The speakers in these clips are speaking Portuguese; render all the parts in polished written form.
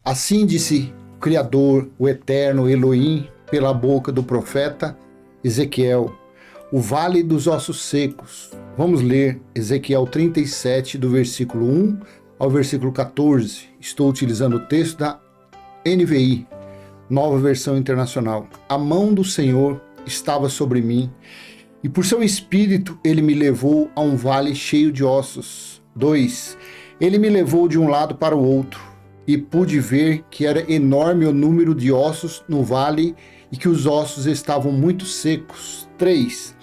Assim disse o Criador, o Eterno Elohim, pela boca do profeta Ezequiel, o vale dos ossos secos. Vamos ler Ezequiel 37, do versículo 1 ao versículo 14. Estou utilizando o texto da NVI, Nova Versão Internacional. A mão do Senhor estava sobre mim, e por seu espírito ele me levou a um vale cheio de ossos. 2. Ele me levou de um lado para o outro, e pude ver que era enorme o número de ossos no vale e que os ossos estavam muito secos. 3.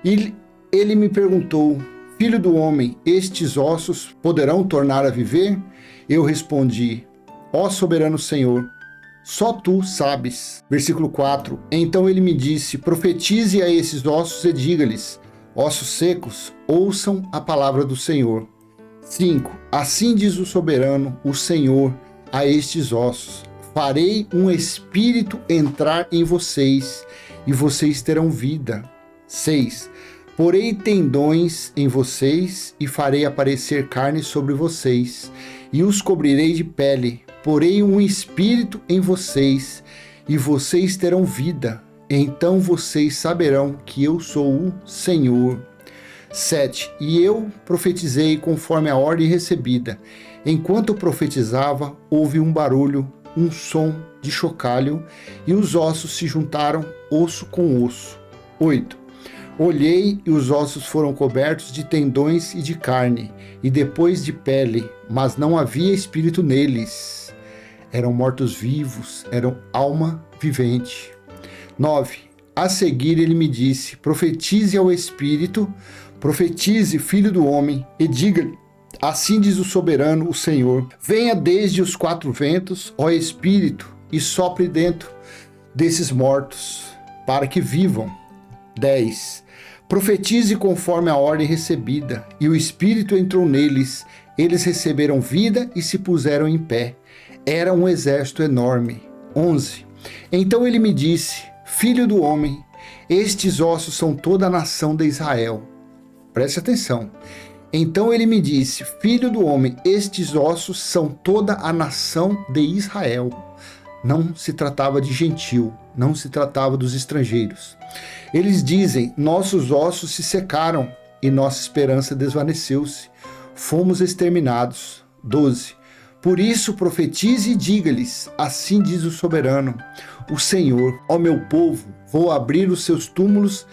E ele me perguntou: Filho do homem, estes ossos poderão tornar a viver? Eu respondi: Ó soberano Senhor, só tu sabes. Versículo 4. Então ele me disse: Profetize a esses ossos e diga-lhes: Ossos secos, ouçam a palavra do Senhor. 5. Assim diz o soberano, o Senhor, a estes ossos: Farei um espírito entrar em vocês, e vocês terão vida. 6. Porei tendões em vocês, e farei aparecer carne sobre vocês, e os cobrirei de pele. Porei um espírito em vocês, e vocês terão vida. Então vocês saberão que eu sou o Senhor. 7. E eu profetizei conforme a ordem recebida. Enquanto eu profetizava, houve um barulho, um som de chocalho, e os ossos se juntaram, osso com osso. 8. Olhei, e os ossos foram cobertos de tendões e de carne, e depois de pele, mas não havia espírito neles. Eram mortos-vivos, eram alma vivente. 9. A seguir ele me disse: Profetize ao espírito, profetize, filho do homem, e diga-lhe: Assim diz o soberano, o Senhor: Venha desde os 4 ventos, ó espírito, e sopre dentro desses mortos, para que vivam. 10. Profetize conforme a ordem recebida, e o espírito entrou neles, eles receberam vida e se puseram em pé. Era um exército enorme. 11. Então ele me disse: Filho do homem, estes ossos são toda a nação de Israel. Preste atenção. Então ele me disse: Filho do homem, estes ossos são toda a nação de Israel. Não se tratava de gentil, não se tratava dos estrangeiros. Eles dizem: Nossos ossos se secaram e nossa esperança desvaneceu-se. Fomos exterminados. 12. Por isso profetize e diga-lhes: Assim diz o soberano, o Senhor: Ó meu povo, vou abrir os seus túmulos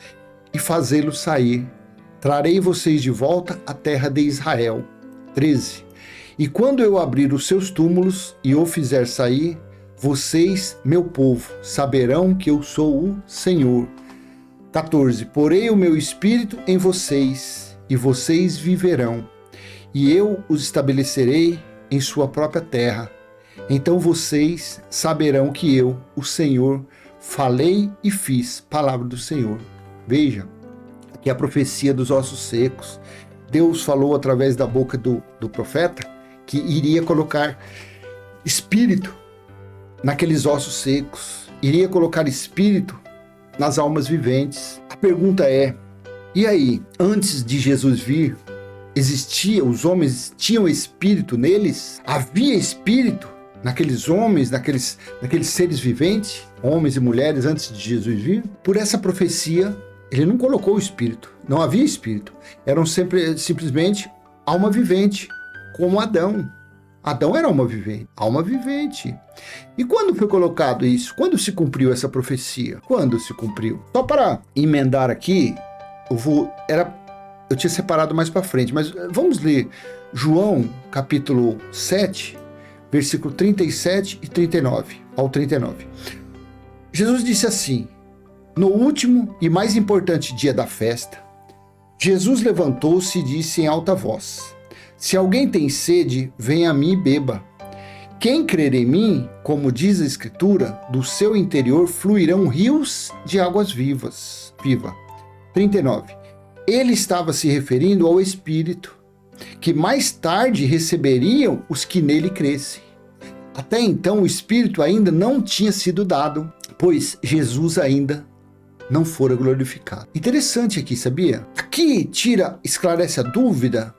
e fazê-los sair. Trarei vocês de volta à terra de Israel. 13. E quando eu abrir os seus túmulos e o fizer sair, vocês, meu povo, saberão que eu sou o Senhor. 14. Porei o meu espírito em vocês, e vocês viverão, e eu os estabelecerei em sua própria terra. Então vocês saberão que eu, o Senhor, falei e fiz. Palavra do Senhor. Veja, aqui é a profecia dos ossos secos. Deus falou através da boca do profeta que iria colocar espírito naqueles ossos secos, iria colocar espírito nas almas viventes. A pergunta é: e aí, antes de Jesus vir, existia, os homens tinham espírito neles? Havia espírito naqueles homens, naqueles seres viventes, homens e mulheres, antes de Jesus vir? Por essa profecia, ele não colocou o espírito, não havia espírito. Eram simplesmente alma vivente, como Adão. Adão era alma vivente. E quando foi colocado isso? Quando se cumpriu essa profecia? Quando se cumpriu? Só para emendar aqui, eu tinha separado mais para frente, mas vamos ler João capítulo 7, versículo 37 e 39 ao 39. Jesus disse assim: No último e mais importante dia da festa, Jesus levantou-se e disse em alta voz: Se alguém tem sede, venha a mim e beba. Quem crer em mim, como diz a Escritura, do seu interior fluirão rios de águas vivas. 39. Ele estava se referindo ao Espírito, que mais tarde receberiam os que nele crescem. Até então o Espírito ainda não tinha sido dado, pois Jesus ainda não fora glorificado. Interessante aqui, sabia? Aqui esclarece a dúvida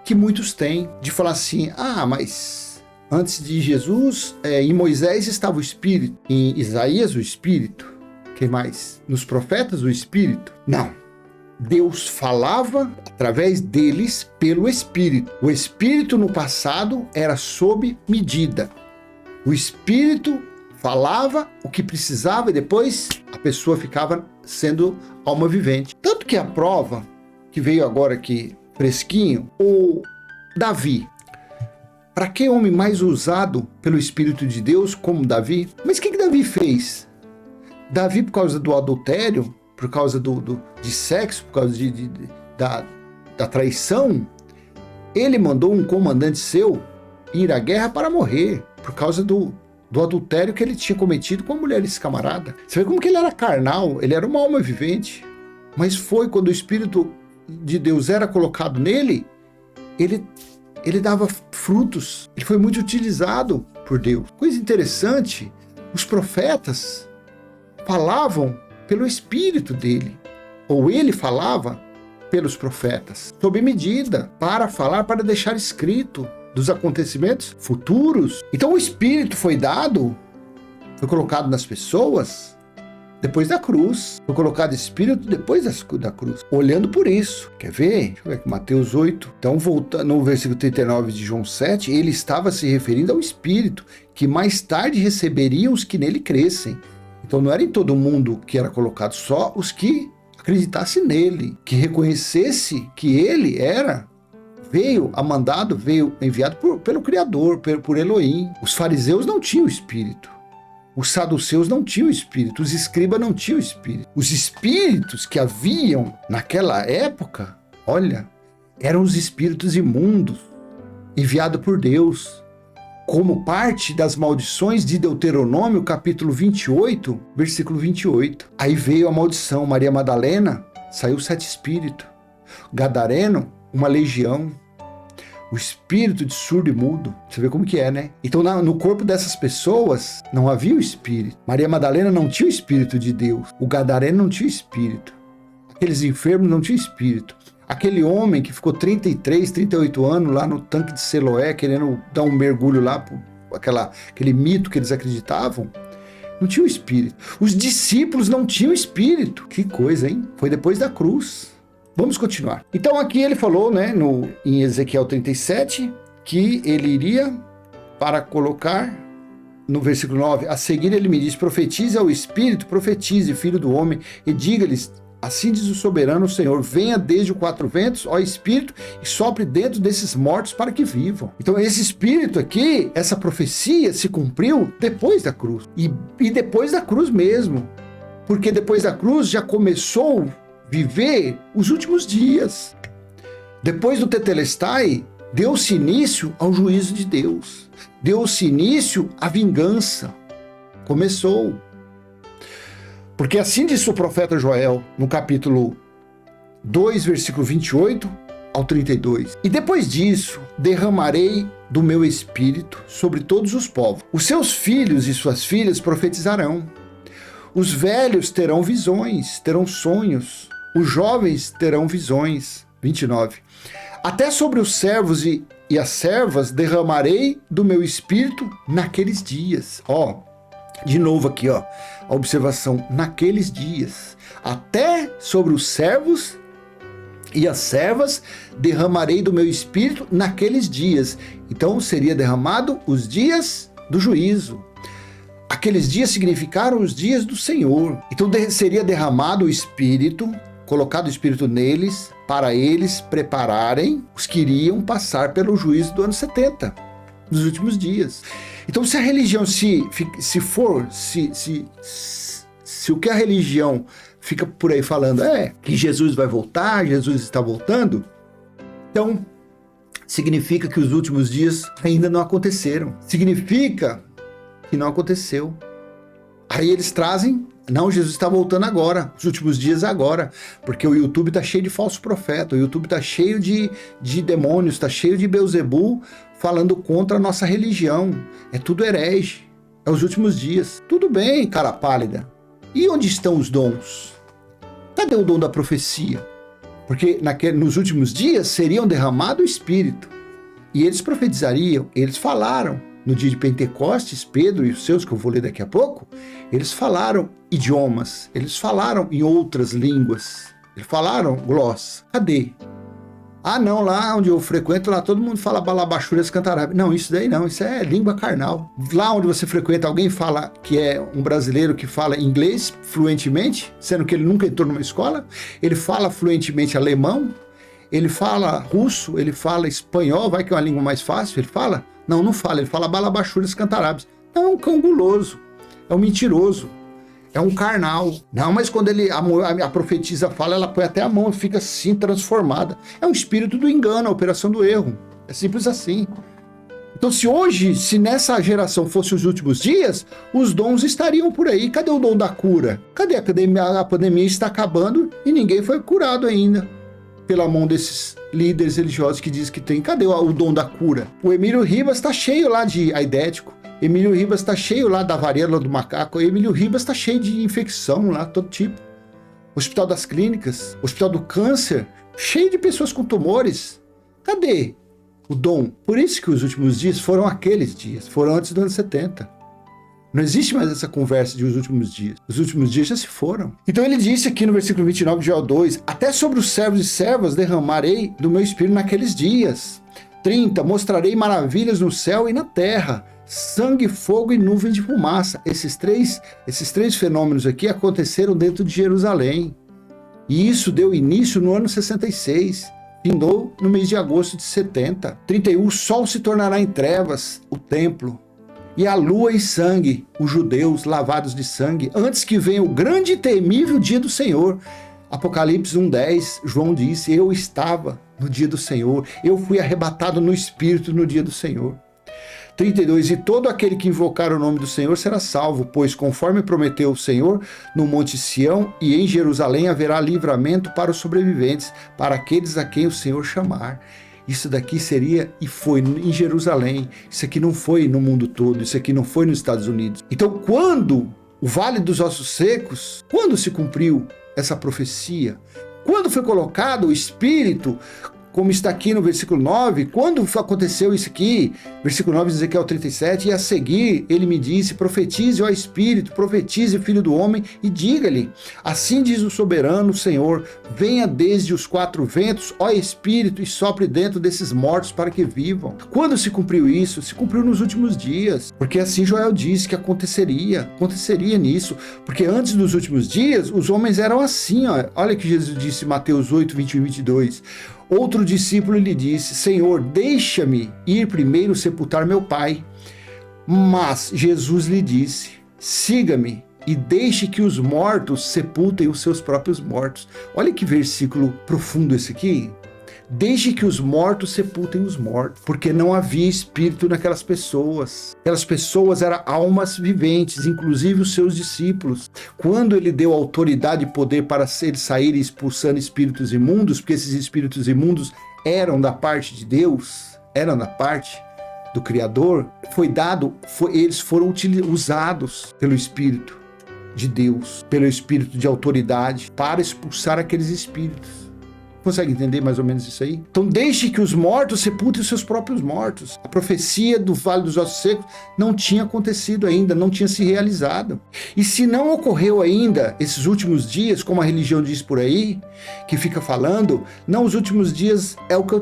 que muitos têm de falar assim: mas Antes de Jesus, em Moisés estava o Espírito, em Isaías o Espírito. Quem mais? Nos profetas o Espírito? Não. Deus falava através deles pelo Espírito. O Espírito no passado era sob medida. O Espírito falava o que precisava e depois a pessoa ficava sendo alma vivente. Tanto que a prova, que veio agora aqui fresquinho, o Davi. Para que homem mais usado pelo Espírito de Deus como Davi? Mas o que Davi fez? Davi, por causa do adultério, por causa de sexo, por causa da traição, ele mandou um comandante seu ir à guerra para morrer, por causa do adultério que ele tinha cometido com a mulher desse camarada. Você vê como que ele era carnal, ele era uma alma vivente. Mas foi quando o Espírito de Deus era colocado nele, ele dava frutos, ele foi muito utilizado por Deus. Coisa interessante, os profetas falavam pelo Espírito dele, ou ele falava pelos profetas, sob medida, para falar, para deixar escrito dos acontecimentos futuros. Então o Espírito foi dado, foi colocado nas pessoas depois da cruz, foi colocado Espírito depois da cruz, olhando por isso. Quer ver? Deixa eu ver aqui, Mateus 8. Então, voltando no versículo 39 de João 7, ele estava se referindo ao Espírito, que mais tarde receberiam os que nele crescem. Então não era em todo mundo que era colocado, só os que acreditassem nele, que reconhecesse que ele veio enviado pelo Criador, por Elohim. Os fariseus não tinham Espírito. Os saduceus não tinham Espírito. Os escribas não tinham Espírito. Os espíritos que haviam naquela época, olha, eram os espíritos imundos, enviados por Deus, como parte das maldições de Deuteronômio, capítulo 28, versículo 28. Aí veio a maldição. Maria Madalena, saiu 7 espíritos. Gadareno, uma legião. O espírito de surdo e mudo. Você vê como que é, né? Então no corpo dessas pessoas não havia o Espírito. Maria Madalena não tinha o Espírito de Deus. O Gadareno não tinha Espírito. Aqueles enfermos não tinham Espírito. Aquele homem que ficou 33, 38 anos lá no tanque de Siloé, querendo dar um mergulho lá, aquele mito que eles acreditavam, não tinha o Espírito. Os discípulos não tinham Espírito. Que coisa, hein? Foi depois da cruz. Vamos continuar. Então aqui ele falou, né, em Ezequiel 37, que ele iria para colocar, no versículo 9, a seguir ele me diz, profetize ao Espírito, profetize, filho do homem, e diga-lhes, assim diz o soberano Senhor, venha desde os 4 ventos, ó Espírito, e sopre dentro desses mortos para que vivam. Então esse Espírito aqui, essa profecia se cumpriu depois da cruz. E depois da cruz mesmo. Porque depois da cruz já começou viver os últimos dias. Depois do Tetelestai, deu-se início ao juízo de Deus. Deu-se início à vingança. Começou. Porque assim disse o profeta Joel, no capítulo 2, versículo 28 ao 32. E depois disso, derramarei do meu espírito sobre todos os povos. Os seus filhos e suas filhas profetizarão. Os velhos terão visões, terão sonhos. Os jovens terão visões. 29. Até sobre os servos e as servas derramarei do meu espírito naqueles dias. De novo aqui, a observação, naqueles dias. Até sobre os servos e as servas derramarei do meu espírito naqueles dias. Então seria derramado os dias do juízo. Aqueles dias significaram os dias do Senhor. Então seria derramado o Espírito, colocado o Espírito neles, para eles prepararem os que iriam passar pelo juízo do ano 70, nos últimos dias. Então se a religião, se o que a religião fica por aí falando que Jesus vai voltar, Jesus está voltando, então significa que os últimos dias ainda não aconteceram. Significa que não aconteceu. Aí eles trazem, não, Jesus está voltando agora, os últimos dias agora, porque o YouTube está cheio de falsos profetas, o YouTube está cheio de demônios, está cheio de Beuzebu falando contra a nossa religião. É tudo herege, é os últimos dias. Tudo bem, cara pálida. E onde estão os dons? Cadê o dom da profecia? Porque nos últimos dias seriam derramado o Espírito. E eles profetizariam, eles falaram. no dia de Pentecostes, Pedro e os seus, que eu vou ler daqui a pouco, eles falaram idiomas, eles falaram em outras línguas, eles falaram gloss. Cadê? Ah, não, lá onde eu frequento, lá todo mundo fala balabachúrias cantarábias. Não, isso daí não, isso é língua carnal. Lá onde você frequenta, alguém fala que é um brasileiro que fala inglês fluentemente, sendo que ele nunca entrou numa escola, ele fala fluentemente alemão, ele fala russo, ele fala espanhol, vai que é uma língua mais fácil, ele fala? Não, não fala, ele fala balabachúrias cantarábias. Não, é um cão guloso, é um mentiroso. É um carnal. Não, mas quando a profetisa fala, ela põe até a mão e fica assim transformada. É um espírito do engano, a operação do erro. É simples assim. Então, se nessa geração fosse os últimos dias, os dons estariam por aí. Cadê o dom da cura? Cadê a pandemia está acabando e ninguém foi curado ainda pela mão desses líderes religiosos que dizem que tem. Cadê o dom da cura? O Emílio Ribas está cheio lá de aidético. Emílio Ribas está cheio lá da varíola do macaco. Emílio Ribas está cheio de infecção lá, todo tipo. Hospital das Clínicas, Hospital do Câncer, cheio de pessoas com tumores. Cadê o dom? Por isso que os últimos dias foram aqueles dias, foram antes do ano 70. Não existe mais essa conversa de os últimos dias. Os últimos dias já se foram. Então ele disse aqui no versículo 29 de Joel 2, até sobre os servos e servas derramarei do meu espírito naqueles dias. 30, mostrarei maravilhas no céu e na terra, sangue, fogo e nuvem de fumaça. Esses três fenômenos aqui aconteceram dentro de Jerusalém. E isso deu início no ano 66. Findou no mês de agosto de 70. 31, o sol se tornará em trevas, o templo. E a lua em sangue, os judeus lavados de sangue, antes que venha o grande e temível dia do Senhor. Apocalipse 1:10, João disse, eu estava no dia do Senhor, eu fui arrebatado no Espírito no dia do Senhor. 32, e todo aquele que invocar o nome do Senhor será salvo, pois conforme prometeu o Senhor, no monte Sião e em Jerusalém haverá livramento para os sobreviventes, para aqueles a quem o Senhor chamar. Isso daqui seria e foi em Jerusalém, isso aqui não foi no mundo todo, isso aqui não foi nos Estados Unidos. Então quando o Vale dos Ossos Secos, quando se cumpriu essa profecia? Quando foi colocado o Espírito, como está aqui no versículo 9, quando aconteceu isso aqui, versículo 9 de Ezequiel 37, e a seguir ele me disse, profetize, ó Espírito, profetize, filho do homem, e diga-lhe, assim diz o soberano Senhor, venha desde os quatro ventos, ó Espírito, e sopre dentro desses mortos para que vivam. Quando se cumpriu isso? Se cumpriu nos últimos dias, porque assim Joel disse que aconteceria nisso, porque antes dos últimos dias, os homens eram assim, ó. Olha que Jesus disse em Mateus 8, 21 e 22, outro discípulo lhe disse, Senhor, deixa-me ir primeiro sepultar meu pai. Mas Jesus lhe disse, siga-me e deixe que os mortos sepultem os seus próprios mortos. Olha que versículo profundo esse aqui. Deixe que os mortos sepultem os mortos, porque não havia espírito naquelas pessoas. Aquelas pessoas eram almas viventes, inclusive os seus discípulos. Quando ele deu autoridade e poder para eles saírem expulsando espíritos imundos, porque esses espíritos imundos eram da parte de Deus, eram da parte do Criador, eles foram usados pelo Espírito de Deus, pelo Espírito de autoridade, para expulsar aqueles espíritos. Consegue entender mais ou menos isso aí? Então deixe que os mortos sepultem os seus próprios mortos. A profecia do Vale dos Ossos Secos não tinha acontecido ainda, não tinha se realizado. E se não ocorreu ainda esses últimos dias, como a religião diz por aí, que fica falando, não, os últimos dias é o que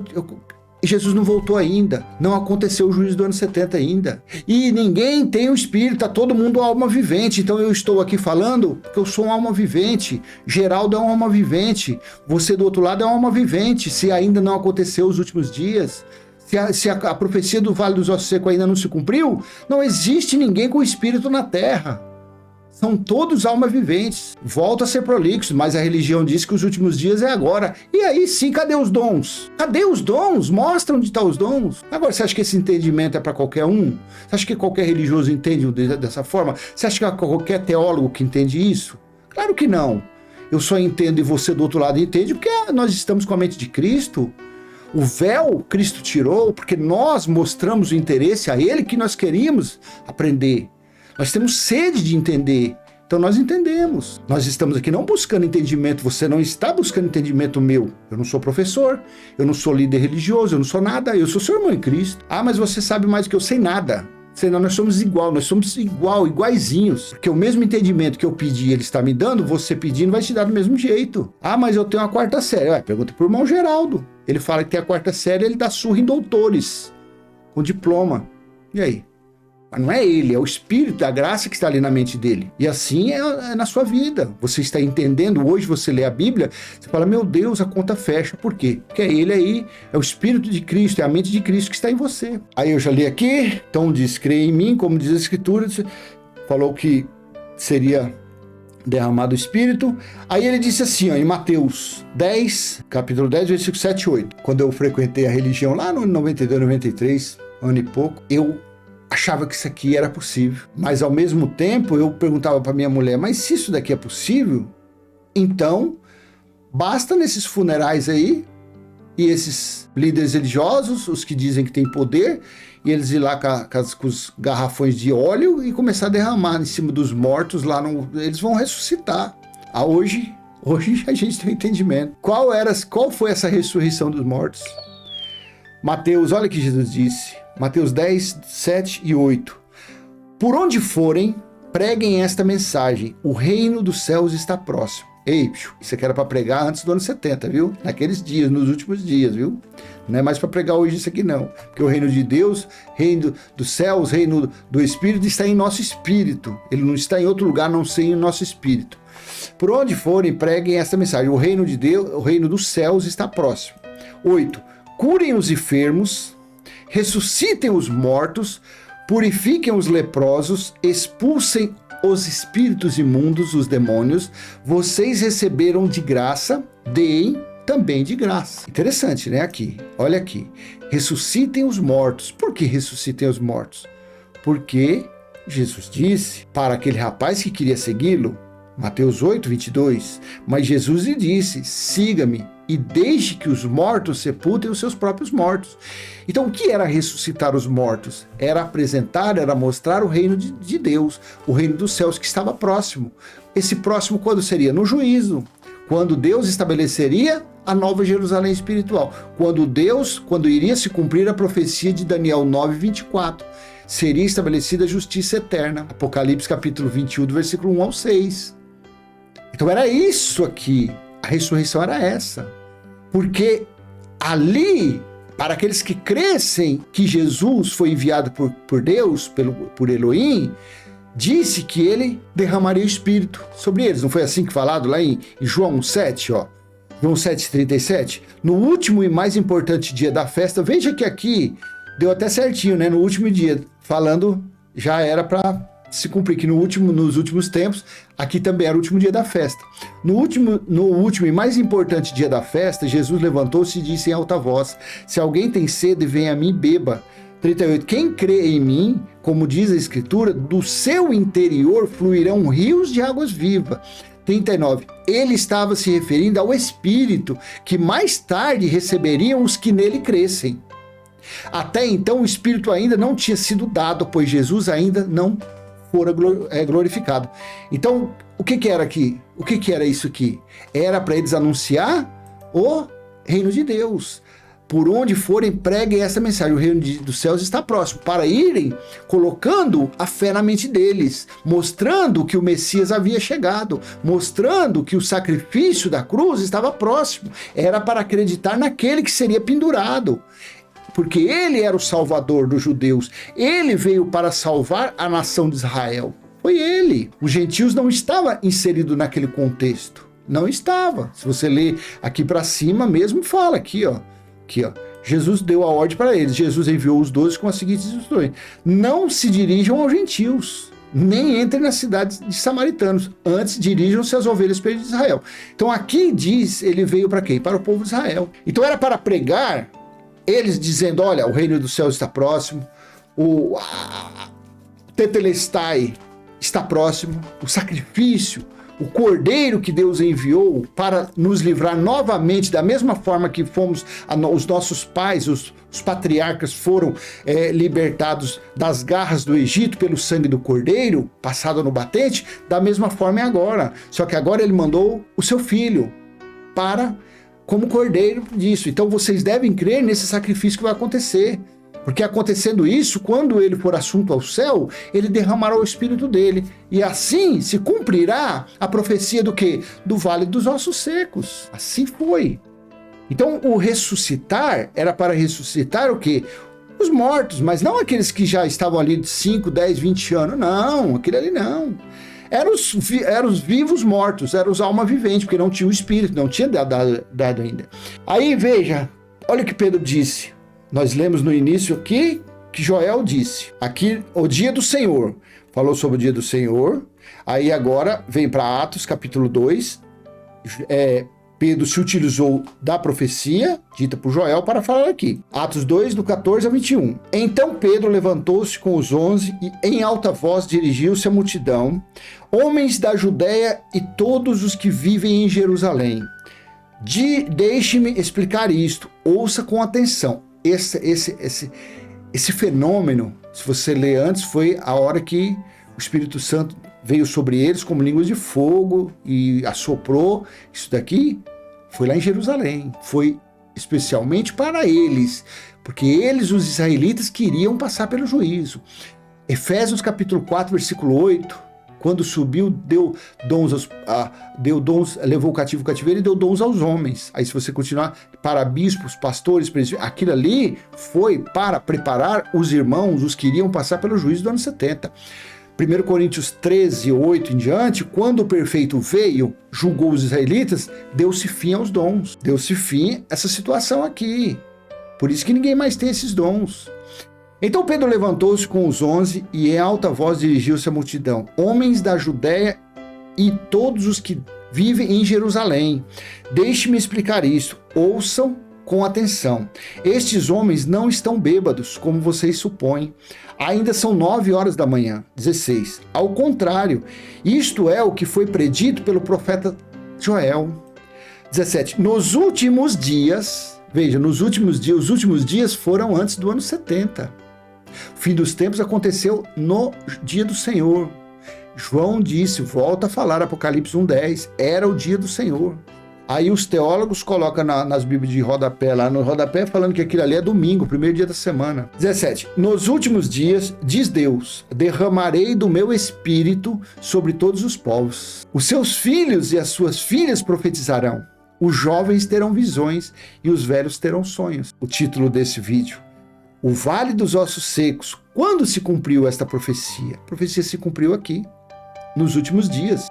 Jesus não voltou ainda, não aconteceu o juízo do ano 70 ainda. E ninguém tem o espírito, tá todo mundo alma vivente. Então eu estou aqui falando porque eu sou uma alma vivente. Geraldo é uma alma vivente. Você do outro lado é uma alma vivente. Se ainda não aconteceu os últimos dias, se a profecia do Vale dos Ossos Secos ainda não se cumpriu, não existe ninguém com espírito na terra. São todos almas viventes. Volta a ser prolixo, mas a religião diz que os últimos dias é agora. E aí sim, cadê os dons? Cadê os dons? Mostra onde estão os dons. Agora, você acha que esse entendimento é para qualquer um? Você acha que qualquer religioso entende dessa forma? Você acha que é qualquer teólogo que entende isso? Claro que não. Eu só entendo e você do outro lado entende porque nós estamos com a mente de Cristo. O véu Cristo tirou porque nós mostramos o interesse a Ele que nós queríamos aprender. Nós temos sede de entender, então nós entendemos. Nós estamos aqui não buscando entendimento, você não está buscando entendimento meu. Eu não sou professor, eu não sou líder religioso, eu não sou nada, eu sou seu irmão em Cristo. Ah, mas você sabe mais do que eu, sei nada. Senão nós somos iguaizinhos. Porque o mesmo entendimento que eu pedi, ele está me dando, você pedindo vai te dar do mesmo jeito. Ah, mas eu tenho uma quarta série. Ué, pergunta pro irmão Geraldo. Ele fala que tem a quarta série, ele dá surra em doutores, com diploma. E aí? Mas não é ele, é o Espírito da graça que está ali na mente dele. E assim é na sua vida. Você está entendendo, hoje você lê a Bíblia, você fala, meu Deus, a conta fecha. Por quê? Porque é ele aí, é o Espírito de Cristo, é a mente de Cristo que está em você. Aí eu já li aqui, então diz, creia em mim, como diz a Escritura, falou que seria derramado o Espírito. Aí ele disse assim, ó, em Mateus 10, capítulo 10, versículo 7 e 8. Quando eu frequentei a religião lá no 92, 93, ano e pouco, eu achava que isso aqui era possível. Mas ao mesmo tempo eu perguntava para minha mulher, mas se isso daqui é possível, então basta nesses funerais aí, e esses líderes religiosos, os que dizem que tem poder, e eles ir lá com os garrafões de óleo e começar a derramar em cima dos mortos lá, eles vão ressuscitar. Hoje a gente tem um entendimento. Qual foi essa ressurreição dos mortos? Mateus, olha o que Jesus disse. Mateus 10, 7 e 8. Por onde forem, preguem esta mensagem. O reino dos céus está próximo. Ei, isso aqui era para pregar antes do ano 70, viu? Naqueles dias, nos últimos dias, viu? Não é mais para pregar hoje isso aqui, não. Porque o reino de Deus, reino dos céus, reino do Espírito está em nosso espírito. Ele não está em outro lugar, não sei, em nosso espírito. Por onde forem, preguem esta mensagem. O reino de Deus, o reino dos céus está próximo. 8. Curem os enfermos, ressuscitem os mortos, purifiquem os leprosos, expulsem os espíritos imundos, os demônios. Vocês receberam de graça, deem também de graça. Interessante, né? Aqui, olha aqui. Ressuscitem os mortos. Por que ressuscitem os mortos? Porque Jesus disse para aquele rapaz que queria segui-lo, Mateus 8, 22, mas Jesus lhe disse, siga-me e deixe que os mortos sepultem os seus próprios mortos. Então o que era ressuscitar os mortos? Era apresentar, era mostrar o reino de Deus, o reino dos céus que estava próximo. Esse próximo quando seria? No juízo, quando Deus estabeleceria a nova Jerusalém espiritual, quando iria se cumprir a profecia de Daniel 9, 24, seria estabelecida a justiça eterna. Apocalipse capítulo 21, do versículo 1 ao 6. Então era isso aqui, a ressurreição era essa, porque ali, para aqueles que crescem que Jesus foi enviado por Deus, por Elohim, disse que ele derramaria o Espírito sobre eles. Não foi assim que falado lá em João 7, ó? João 7,37? No último e mais importante dia da festa, veja que aqui deu até certinho, né? No último dia, falando, já era para se cumprir, que nos últimos tempos, aqui também era o último dia da festa. No último e mais importante dia da festa, Jesus levantou-se e disse em alta voz, se alguém tem sede, venha a mim e beba. 38, quem crê em mim, como diz a Escritura, do seu interior fluirão rios de águas vivas. 39, ele estava se referindo ao Espírito, que mais tarde receberiam os que nele crescem. Até então o Espírito ainda não tinha sido dado, pois Jesus ainda não fora glorificado. Então, o que era aqui? O que era isso aqui? Era para eles anunciar o reino de Deus. Por onde forem, preguem essa mensagem. O reino dos céus está próximo. Para irem colocando a fé na mente deles, mostrando que o Messias havia chegado, mostrando que o sacrifício da cruz estava próximo. Era para acreditar naquele que seria pendurado. Porque ele era o salvador dos judeus. Ele veio para salvar a nação de Israel. Foi ele. Os gentios não estavam inseridos naquele contexto. Não estava. Se você ler aqui para cima mesmo, fala aqui, ó. Aqui, ó. Jesus deu a ordem para eles. Jesus enviou os 12 com as seguintes instruções. Não se dirijam aos gentios, nem entrem nas cidades de samaritanos. Antes dirijam-se às ovelhas perdidas de Israel. Então aqui diz, ele veio para quem? Para o povo de Israel. Então era para pregar, eles dizendo, olha, o reino dos céus está próximo, o Tetelestai está próximo, o sacrifício, o cordeiro que Deus enviou para nos livrar novamente, da mesma forma que fomos, os nossos pais, os patriarcas foram libertados das garras do Egito pelo sangue do cordeiro, passado no batente, da mesma forma é agora. Só que agora ele mandou o seu filho como cordeiro disso. Então vocês devem crer nesse sacrifício que vai acontecer. Porque acontecendo isso, quando ele for assunto ao céu, ele derramará o Espírito dele. E assim se cumprirá a profecia do quê? Do vale dos ossos secos. Assim foi. Então o ressuscitar era para ressuscitar o quê? Os mortos, mas não aqueles que já estavam ali de 5, 10, 20 anos. Não, aquele ali não. Eram os vivos mortos, eram os alma viventes, porque não tinha o Espírito, não tinha dado ainda. Aí veja, olha o que Pedro disse. Nós lemos no início aqui que Joel disse. Aqui, o dia do Senhor. Falou sobre o dia do Senhor. Aí agora vem para Atos capítulo 2. Pedro se utilizou da profecia dita por Joel para falar aqui. Atos 2, do 14 ao 21. Então Pedro levantou-se com os 11 e em alta voz dirigiu-se à multidão. Homens da Judéia e todos os que vivem em Jerusalém. Deixe-me explicar isto. Ouça com atenção. Esse fenômeno, se você ler antes, foi a hora que o Espírito Santo veio sobre eles como línguas de fogo e assoprou. Isso daqui foi lá em Jerusalém, foi especialmente para eles, porque eles, os israelitas, queriam passar pelo juízo. Efésios capítulo 4, versículo 8, quando subiu, deu dons, levou o cativeiro e deu dons aos homens. Aí se você continuar, para bispos, pastores, aquilo ali foi para preparar os irmãos, os que iriam passar pelo juízo do ano 70. 1 Coríntios 13, 8 em diante, quando o perfeito veio, julgou os israelitas, deu-se fim aos dons. Deu-se fim a essa situação aqui. Por isso que ninguém mais tem esses dons. Então Pedro levantou-se com os 11 e em alta voz dirigiu-se à multidão. Homens da Judéia e todos os que vivem em Jerusalém. Deixe-me explicar isso. Ouçam com atenção. Estes homens não estão bêbados, como vocês supõem. Ainda são 9 horas da manhã. 16. Ao contrário, isto é o que foi predito pelo profeta Joel. 17. Nos últimos dias, veja, os últimos dias foram antes do ano 70. O fim dos tempos aconteceu no dia do Senhor. João disse, volta a falar, Apocalipse 1:10, era o dia do Senhor. Aí os teólogos colocam nas Bíblias de rodapé, lá no rodapé, falando que aquilo ali é domingo, o primeiro dia da semana. 17. Nos últimos dias, diz Deus, derramarei do meu espírito sobre todos os povos. Os seus filhos e as suas filhas profetizarão. Os jovens terão visões e os velhos terão sonhos. O título desse vídeo. O Vale dos Ossos Secos. Quando se cumpriu esta profecia? A profecia se cumpriu aqui, nos últimos dias.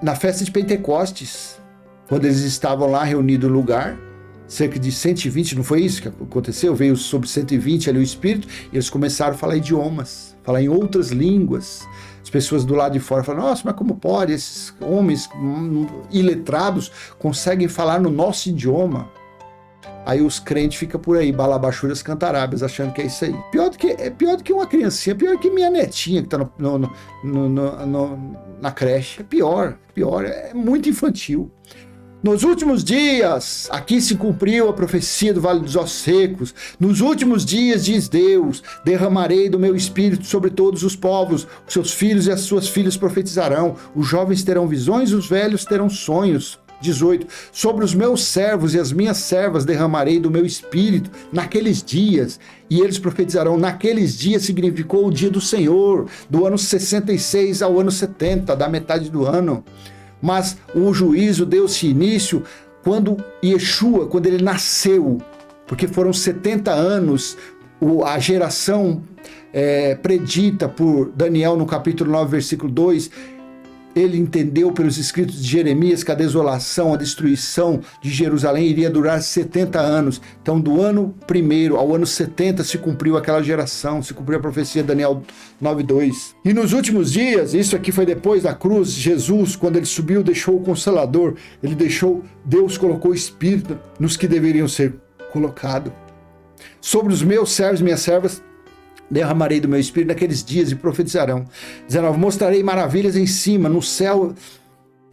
Na festa de Pentecostes. Quando eles estavam lá reunidos no lugar, cerca de 120, não foi isso que aconteceu? Veio sobre 120 ali o Espírito, e eles começaram a falar idiomas, falar em outras línguas. As pessoas do lado de fora falaram, nossa, mas como pode? Esses homens iletrados conseguem falar no nosso idioma. Aí os crentes ficam por aí, balabachuras cantarábias, achando que é isso aí. Pior do que uma criancinha, pior que minha netinha que está na creche. É pior, é muito infantil. Nos últimos dias, aqui se cumpriu a profecia do Vale dos Ossos Secos. Nos últimos dias, diz Deus, derramarei do meu espírito sobre todos os povos. Os seus filhos e as suas filhas profetizarão. Os jovens terão visões, os velhos terão sonhos. 18. Sobre os meus servos e as minhas servas derramarei do meu espírito naqueles dias, e eles profetizarão. Naqueles dias significou o dia do Senhor, do ano 66 ao ano 70, da metade do ano. Mas o juízo deu-se início quando Yeshua, quando ele nasceu, porque foram 70 anos, a geração predita por Daniel no capítulo 9, versículo 2, ele entendeu pelos escritos de Jeremias que a desolação, a destruição de Jerusalém iria durar 70 anos. Então, do ano 1 ao ano 70 se cumpriu aquela geração, se cumpriu a profecia de Daniel 9:2. E nos últimos dias, isso aqui foi depois da cruz, Jesus, quando ele subiu, deixou o Consolador, Deus colocou o Espírito nos que deveriam ser colocados. Sobre os meus servos e minhas servas, derramarei do meu espírito naqueles dias e profetizarão. 19. Mostrarei maravilhas em cima, no céu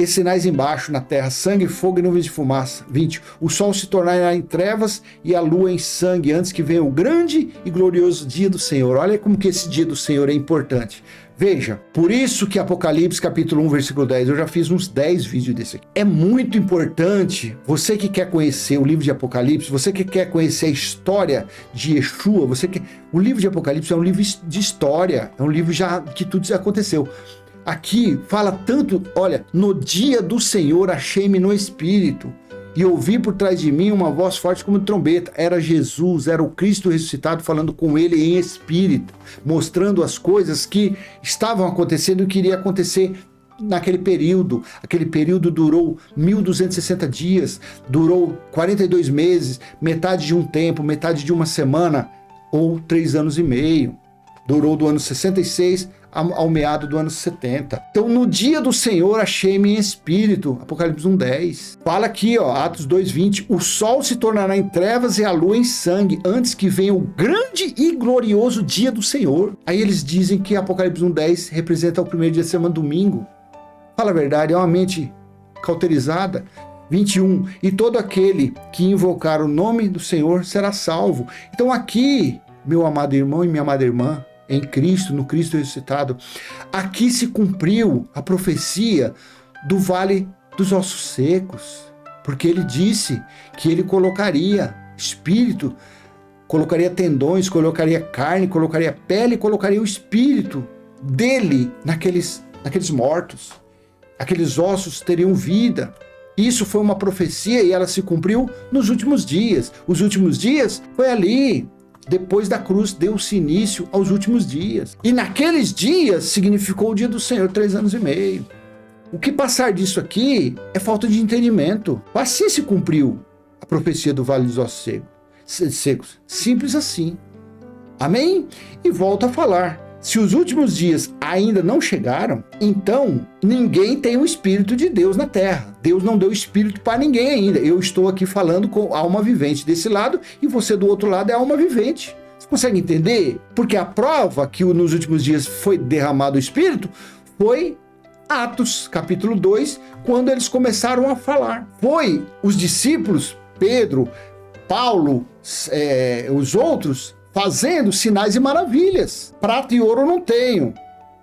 e sinais embaixo na terra, sangue, fogo e nuvens de fumaça. 20. O sol se tornará em trevas e a lua em sangue, antes que venha o grande e glorioso dia do Senhor. Olha como que esse dia do Senhor é importante. Veja, por isso que Apocalipse capítulo 1, versículo 10, eu já fiz uns 10 vídeos desse aqui. É muito importante, você que quer conhecer o livro de Apocalipse, você que quer conhecer a história de Yeshua, o livro de Apocalipse é um livro de história, é um livro já que tudo já aconteceu. Aqui fala tanto, olha, no dia do Senhor achei-me no Espírito, e ouvi por trás de mim uma voz forte como trombeta. Era Jesus, era o Cristo ressuscitado falando com ele em espírito, mostrando as coisas que estavam acontecendo e que iria acontecer naquele período. Aquele período durou 1260 dias, durou 42 meses, metade de um tempo, metade de uma semana, ou 3 anos e meio. Durou do ano 66 ao meado do ano 70. Então, no dia do Senhor, achei-me em espírito. Apocalipse 1:10. Fala aqui, ó, Atos 2:20. O sol se tornará em trevas e a lua em sangue, antes que venha o grande e glorioso dia do Senhor. Aí eles dizem que Apocalipse 1:10 representa o primeiro dia de semana, domingo. Fala a verdade, é uma mente cauterizada. 21. E todo aquele que invocar o nome do Senhor será salvo. Então aqui, meu amado irmão e minha amada irmã, em Cristo, no Cristo ressuscitado, aqui se cumpriu a profecia do vale dos ossos secos, porque ele disse que ele colocaria espírito, colocaria tendões, colocaria carne, colocaria pele, colocaria o espírito dele naqueles mortos. Aqueles ossos teriam vida. Isso foi uma profecia e ela se cumpriu nos últimos dias. Os últimos dias foi ali. Depois da cruz, deu-se início aos últimos dias. E naqueles dias significou o dia do Senhor, 3 anos e meio. O que passar disso aqui é falta de entendimento. Assim se cumpriu a profecia do Vale dos Ossos Secos. Simples assim. Amém? E volto a falar. Se os últimos dias ainda não chegaram, então ninguém tem o Espírito de Deus na terra. Deus não deu Espírito para ninguém ainda. Eu estou aqui falando com alma vivente desse lado e você do outro lado é alma vivente. Você consegue entender? Porque a prova que nos últimos dias foi derramado o Espírito foi Atos, capítulo 2, quando eles começaram a falar. Foi os discípulos, Pedro, Paulo, os outros, fazendo sinais e maravilhas. Prata e ouro eu não tenho.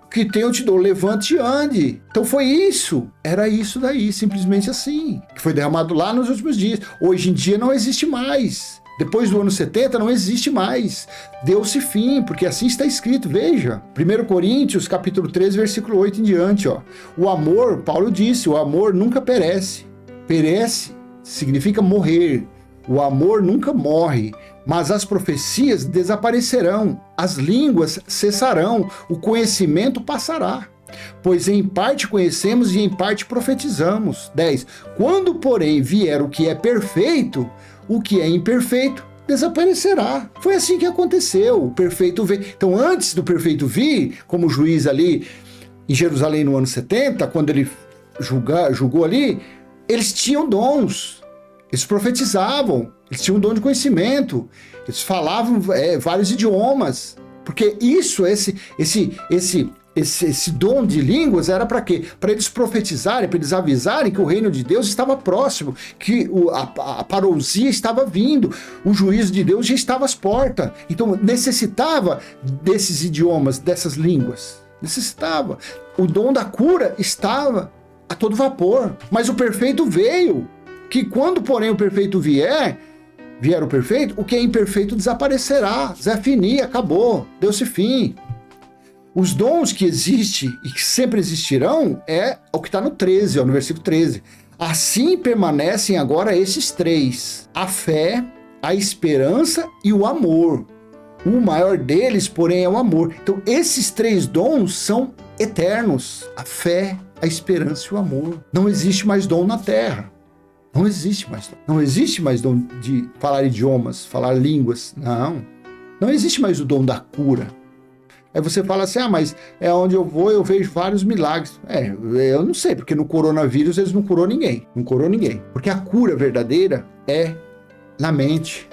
O que tenho eu te dou, levante e ande. Então foi isso. Era isso daí, simplesmente assim. Que foi derramado lá nos últimos dias. Hoje em dia não existe mais. Depois do ano 70 não existe mais. Deu-se fim, porque assim está escrito. Veja, 1 Coríntios, capítulo 13, versículo 8 em diante. Ó. O amor, Paulo disse, o amor nunca perece. Perece significa morrer. O amor nunca morre, mas as profecias desaparecerão, as línguas cessarão, o conhecimento passará. Pois em parte conhecemos e em parte profetizamos. 10. Quando, porém, vier o que é perfeito, o que é imperfeito desaparecerá. Foi assim que aconteceu. O perfeito veio. Então, antes do perfeito vir, como juiz ali em Jerusalém no ano 70, quando ele julgou ali, eles tinham dons. Eles profetizavam, eles tinham um dom de conhecimento, eles falavam vários idiomas, porque isso, esse dom de línguas era para quê? Para eles profetizarem, para eles avisarem que o reino de Deus estava próximo, que a parousia estava vindo, o juízo de Deus já estava às portas. Então necessitava desses idiomas, dessas línguas, necessitava. O dom da cura estava a todo vapor, mas o perfeito veio. Que quando, porém, o perfeito vier o perfeito, o que é imperfeito desaparecerá. Zé Fini, acabou, deu-se fim. Os dons que existem e que sempre existirão é o que está no 13, no versículo 13. Assim permanecem agora esses 3: a fé, a esperança e o amor. O maior deles, porém, é o amor. Então, esses 3 dons são eternos: a fé, a esperança e o amor. Não existe mais dom na terra. Não existe mais dom. Não existe mais dom de falar idiomas, falar línguas. Não existe mais o dom da cura. Aí você fala assim, mas é onde eu vou, eu vejo vários milagres. Eu não sei, porque no coronavírus eles não curou ninguém. Não curou ninguém. Porque a cura verdadeira é na mente.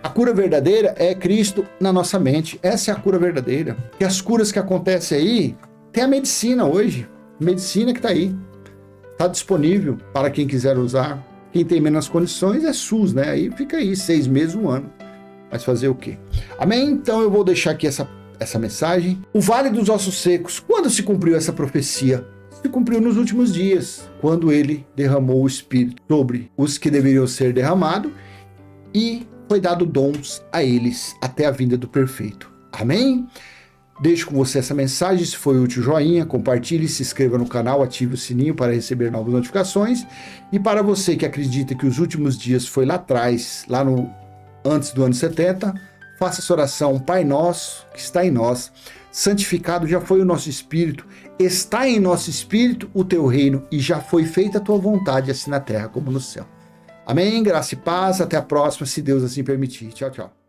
A cura verdadeira é Cristo na nossa mente. Essa é a cura verdadeira. E as curas que acontecem aí, tem a medicina hoje. Medicina que está aí. Está disponível para quem quiser usar. Quem tem menos condições é SUS, né? Aí fica aí 6 meses, 1 ano. Mas fazer o quê? Amém? Então eu vou deixar aqui essa mensagem. O Vale dos Ossos Secos. Quando se cumpriu essa profecia? Se cumpriu nos últimos dias, quando ele derramou o Espírito sobre os que deveriam ser derramados e foi dado dons a eles até a vinda do perfeito. Amém? Deixo com você essa mensagem. Se foi útil, joinha, compartilhe, se inscreva no canal, ative o sininho para receber novas notificações. E para você que acredita que os últimos dias foi lá atrás, antes do ano 70, faça essa oração. Pai nosso que está em nós, santificado já foi o nosso espírito, está em nosso espírito o teu reino e já foi feita a tua vontade, assim na terra como no céu. Amém? Graça e paz. Até a próxima, se Deus assim permitir. Tchau, tchau.